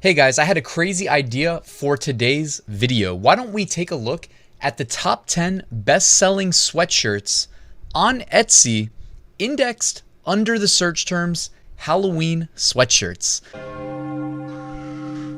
Hey guys, I had a crazy idea for today's video. Why don't we take a look at the top 10 best-selling sweatshirts on Etsy indexed under the search terms Halloween sweatshirts.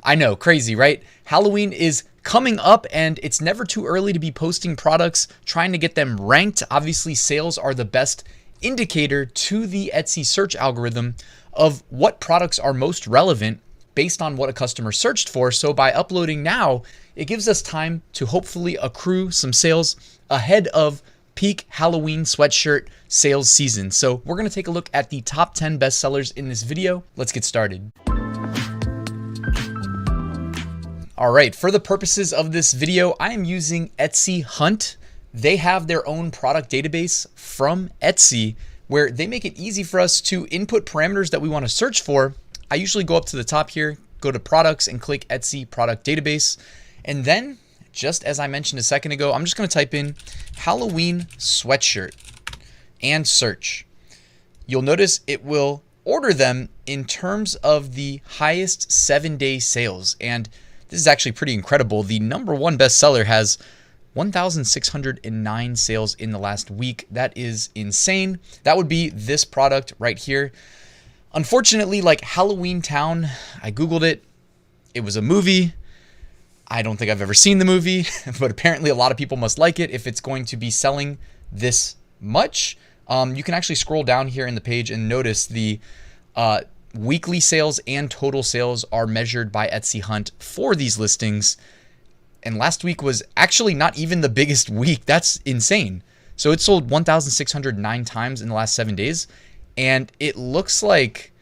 I know, crazy, right? Halloween is coming up and it's never too early to be posting products, trying to get them ranked. Obviously, sales are the best indicator to the Etsy search algorithm of what products are most relevant based on what a customer searched for. So by uploading now, it gives us time to hopefully accrue some sales ahead of peak Halloween sweatshirt sales season. So we're going to take a look at the top 10 bestsellers in this video. Let's get started. All right, for the purposes of this video, I am using Etsy Hunt. They have their own product database from Etsy where they make it easy for us to input parameters that we want to search for. I usually go up to the top here, go to products and click Etsy product database. And then, just as I mentioned a second ago, I'm just going to type in Halloween sweatshirt and search. You'll notice it will order them in terms of the highest 7-day sales. And this is actually pretty incredible. The number one bestseller has 1,609 sales in the last week. That is insane. That would be this product right here. Unfortunately, like Halloween Town, I Googled it. It was a movie. I don't think I've ever seen the movie, but apparently a lot of people must like it if it's going to be selling this much. You can actually scroll down here in the page and notice the weekly sales and total sales are measured by Etsy Hunt for these listings. And last week was actually not even the biggest week. That's insane. So it sold 1,609 times in the last 7 days. And it looks like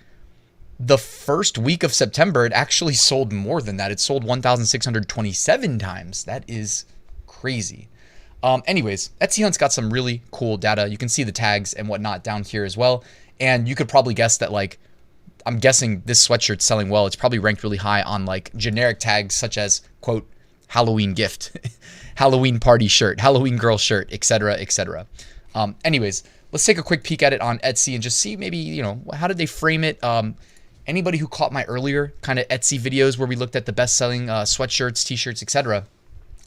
the first week of September, it actually sold more than that. It sold 1,627 times. That is crazy. Anyways, Etsy Hunt's got some really cool data. You can see the tags and whatnot down here as well. And you could probably guess that, like, I'm guessing this sweatshirt's selling well. It's probably ranked really high on like generic tags such as, quote, Halloween gift, Halloween party shirt, Halloween girl shirt, etc., etc. Anyways, let's take a quick peek at it on Etsy and just see maybe, you know, how did they frame it? Anybody who caught my earlier kind of Etsy videos where we looked at the best-selling sweatshirts, t-shirts, etc.,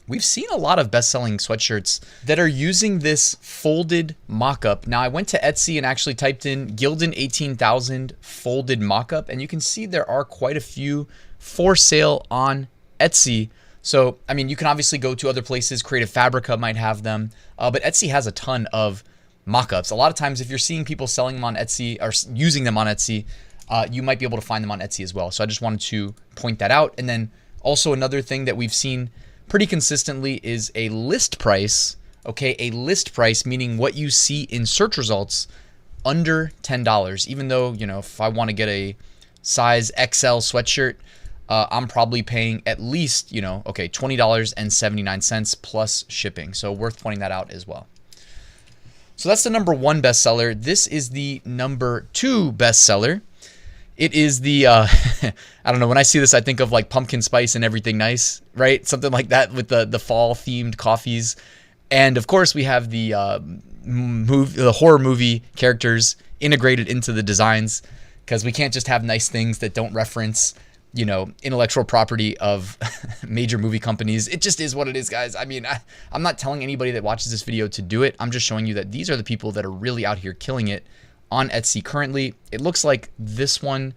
we've seen a lot of best-selling sweatshirts that are using this folded mock-up. Now, I went to Etsy and actually typed in Gildan 18,000 folded mock-up, and you can see there are quite a few for sale on Etsy. So, I mean, you can obviously go to other places. Creative Fabrica might have them, but Etsy has a ton of mock-ups. A lot of times, if you're seeing people selling them on Etsy or using them on Etsy, you might be able to find them on Etsy as well. So I just wanted to point that out. And then also another thing that we've seen pretty consistently is a list price. Okay, a list price meaning what you see in search results under $10. Even though, you know, if I want to get a size XL sweatshirt, I'm probably paying at least, you know, okay, $20.79 plus shipping. So worth pointing that out as well. So that's the number one bestseller. This is the number two bestseller. It is the, I don't know, when I see this, I think of like pumpkin spice and everything nice, right? Something like that with the fall themed coffees. And of course we have the horror movie characters integrated into the designs because we can't just have nice things that don't reference, you know, intellectual property of major movie companies. It just is what it is, guys. I mean, I'm not telling anybody that watches this video to do it. I'm just showing you that these are the people that are really out here killing it on Etsy currently. It looks like this one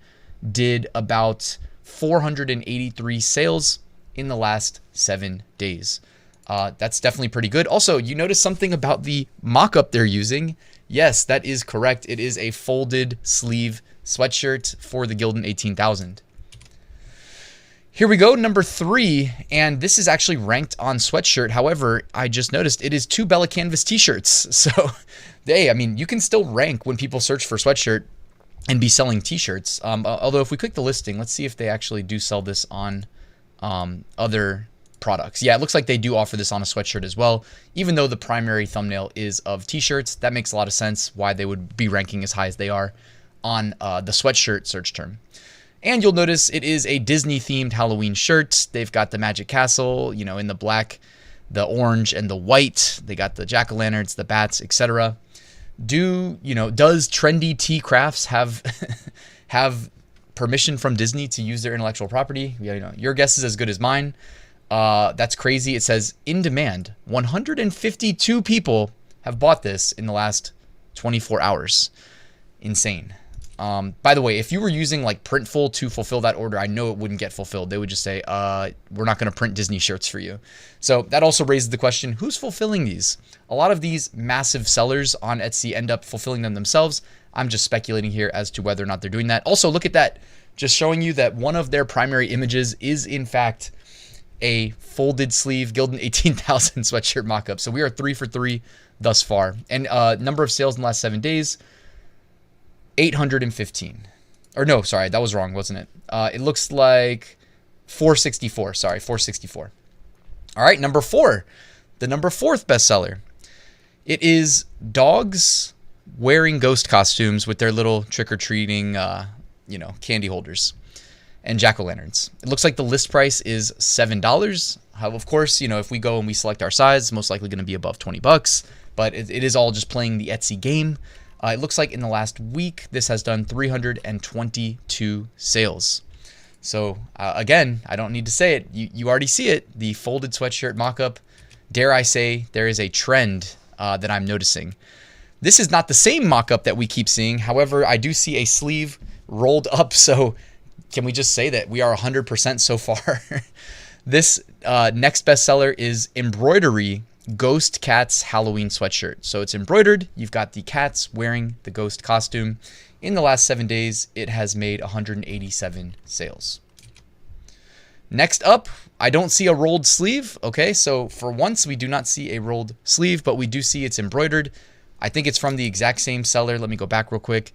did about 483 sales in the last 7 days. That's definitely pretty good. Also, you notice something about the mock-up they're using. Yes, that is correct. It is a folded sleeve sweatshirt for the Gildan 18,000. Here we go, number three, and this is actually ranked on Sweatshirt. However, I just noticed it is 2 Bella Canvas t-shirts. So, hey, I mean, you can still rank when people search for sweatshirt and be selling t-shirts. Although if we click the listing, let's see if they actually do sell this on other products. Yeah, it looks like they do offer this on a sweatshirt as well, even though the primary thumbnail is of t-shirts. That makes a lot of sense why they would be ranking as high as they are on the sweatshirt search term. And you'll notice it is a Disney-themed Halloween shirt. They've got the Magic Castle, you know, in the black, the orange, and the white. They got the jack-o'-lanterns, the bats, etc. Does Trendy Tea Crafts have permission from Disney to use their intellectual property. You know, your guess is as good as mine. That's crazy. It says in demand. 152 people have bought this in the last 24 hours. Insane. By the way, if you were using like Printful to fulfill that order, I know it wouldn't get fulfilled. They would just say, we're not going to print Disney shirts for you. So that also raises the question, who's fulfilling these? A lot of these massive sellers on Etsy end up fulfilling them themselves. I'm just speculating here as to whether or not they're doing that. Also, look at that. Just showing you that one of their primary images is in fact a folded sleeve Gildan 18,000 sweatshirt mockup. So we are 3 for 3 thus far. And number of sales in the last 7 days, 815. Or no, sorry, that was wrong, wasn't it? It looks like 464. Sorry, 464. All right, number 4. The number 4th bestseller. It is dogs wearing ghost costumes with their little trick-or-treating, candy holders and jack-o'-lanterns. It looks like the list price is $7. Of course, if we go and we select our size, it's most likely going to be above $20, but it is all just playing the Etsy game. It looks like in the last week, this has done 322 sales. So again, I don't need to say it. You already see it. The folded sweatshirt mockup. Dare I say, there is a trend that I'm noticing. This is not the same mockup that we keep seeing. However, I do see a sleeve rolled up. So can we just say that we are 100% so far? This next bestseller is embroidery Ghost Cats Halloween sweatshirt. So it's embroidered. You've got the cats wearing the ghost costume. In the last 7 days, it has made 187 sales. Next up, I don't see a rolled sleeve. Okay, so for once, we do not see a rolled sleeve, but we do see it's embroidered. I think it's from the exact same seller. Let me go back real quick.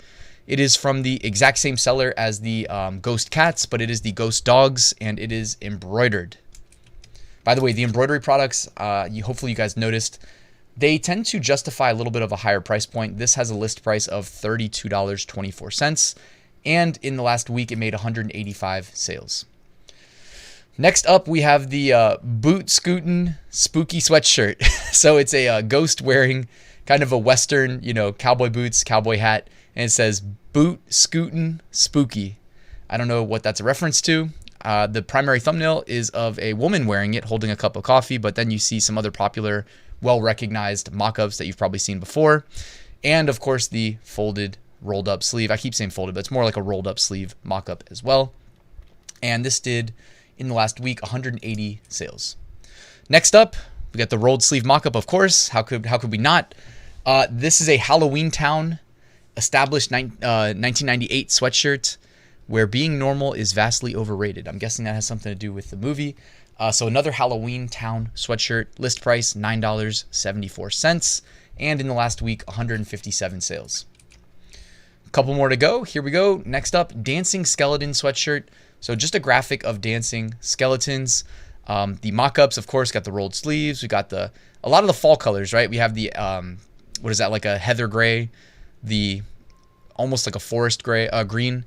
It is from the exact same seller as the ghost cats, but it is the ghost dogs, and it is embroidered. By the way, the embroidery products, hopefully you guys noticed, they tend to justify a little bit of a higher price point. This has a list price of $32.24, and in the last week, it made 185 sales. Next up, we have the Boot Scootin' Spooky Sweatshirt. So it's a ghost wearing kind of a Western, cowboy boots, cowboy hat, and it says Boot Scootin' Spooky. I don't know what that's a reference to. The primary thumbnail is of a woman wearing it, holding a cup of coffee, but then you see some other popular, well-recognized mock-ups that you've probably seen before. And, of course, the folded, rolled-up sleeve. I keep saying folded, but it's more like a rolled-up sleeve mock-up as well. And this did, in the last week, 180 sales. Next up, we got the rolled sleeve mock-up, of course. How could we not? This is a Halloween Town established 1998 sweatshirt where being normal is vastly overrated. I'm guessing that has something to do with the movie. So another Halloween Town sweatshirt, list price $9.74, and in the last week, 157 sales. A couple more to go. Here we go. Next up, Dancing Skeleton sweatshirt. So just a graphic of dancing skeletons. The mock-ups, of course, got the rolled sleeves. We got a lot of the fall colors, right? We have the, what is that, like a heather gray, the almost like a forest gray, green,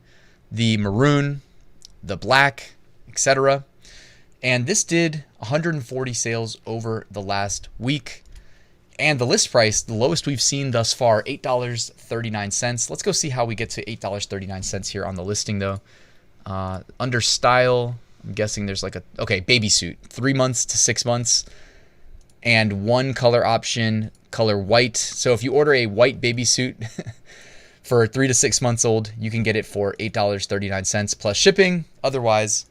the maroon, the black, etc. And this did 140 sales over the last week. And the list price, the lowest we've seen thus far, $8.39. Let's go see how we get to $8.39 here on the listing, though. Under style, I'm guessing there's like baby suit, 3 months to 6 months, and one color option, color white. So if you order a white baby suit for 3 to 6 months old, you can get it for $8.39 plus shipping. Otherwise,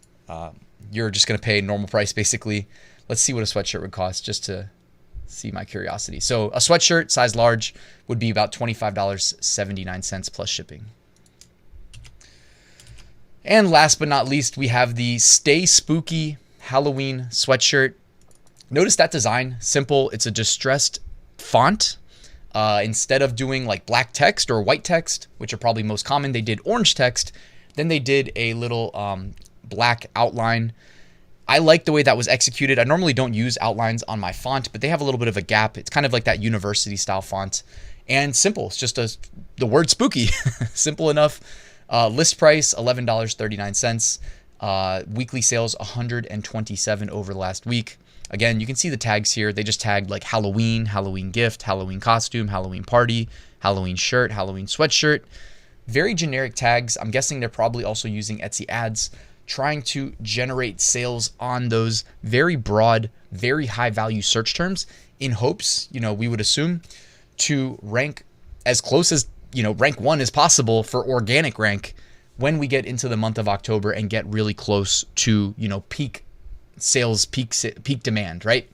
you're just going to pay normal price, basically. Let's see what a sweatshirt would cost, just to see my curiosity. So a sweatshirt, size large, would be about $25.79 plus shipping. And last but not least, we have the Stay Spooky Halloween sweatshirt. Notice that design, simple. It's a distressed font. Instead of doing like black text or white text, which are probably most common, they did orange text. Then they did a little black outline. I like the way that was executed. I normally don't use outlines on my font, but they have a little bit of a gap. It's kind of like that university style font. And simple. It's just the word spooky. Simple enough. List price, $11.39. Weekly sales, 127 over the last week. Again, you can see the tags here. They just tagged like Halloween, Halloween gift, Halloween costume, Halloween party, Halloween shirt, Halloween sweatshirt. very generic tags. I'm guessing they're probably also using Etsy ads, trying to generate sales on those very broad, very high value search terms in hopes, we would assume, to rank as close as, rank 1 as possible for organic rank when we get into the month of October and get really close to, peak sales, peak demand, right?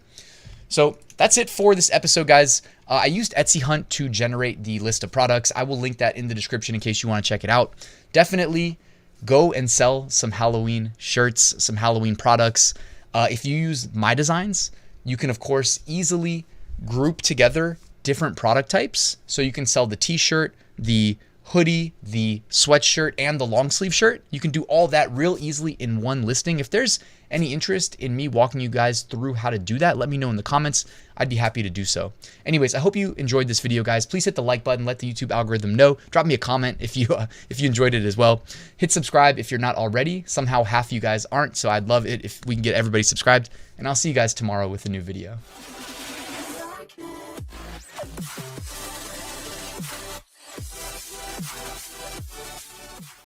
So that's it for this episode, guys. I used Etsy Hunt to generate the list of products. I will link that in the description in case you want to check it out. Definitely go and sell some Halloween shirts, some Halloween products. If you use MyDesigns, you can, of course, easily group together different product types. So you can sell the t-shirt, the hoodie, the sweatshirt, and the long sleeve shirt. You can do all that real easily in one listing. If there's any interest in me walking you guys through how to do that, let me know in the comments. I'd be happy to do so. Anyways, I hope you enjoyed this video, guys. Please hit the like button. Let the YouTube algorithm know. Drop me a comment if you enjoyed it as well. Hit subscribe if you're not already. Somehow half you guys aren't, so I'd love it if we can get everybody subscribed. And I'll see you guys tomorrow with a new video.